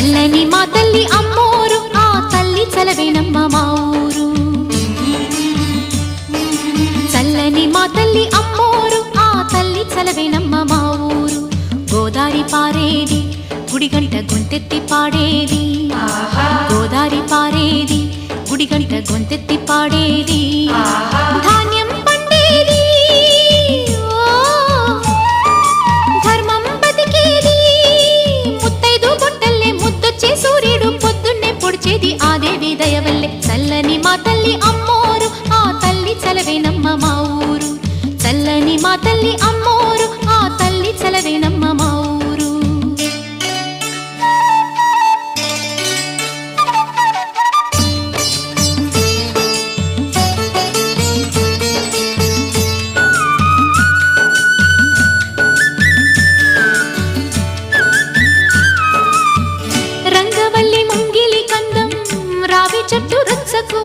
చల్లని మా తల్లి అమ్మోరు ఆ తల్లి చలవేనమ్మ మా ఊరు చల్లని మా తల్లి అమ్మోరు ఆ తల్లి చలవేనమ్మ మా ఊరు గోదారి పారేది గుడిగంట గొంతెత్తి పాడేది గోదారి పారేది గుడిగంట గొంతెత్తి పాడేది ధాన్యం పండేది ధర్మం బతికేది ముత్తైదు బొట్టల్లే ముద్దొచ్చే సూర్యుడు పొద్దున్నే పొడిచేది ఆ దేవి దయవల్లే చల్లని మా తల్లి అమ్మోరు ఆ తల్లి చలవేనమ్మ మా ఊరు చల్లని మా తల్లి అమ్మోరు ఆ తల్లి చలవేనమ్మ మా ఊరు రంగవల్లి ముంగిలి కందం రావి చెట్టు రచ్చకు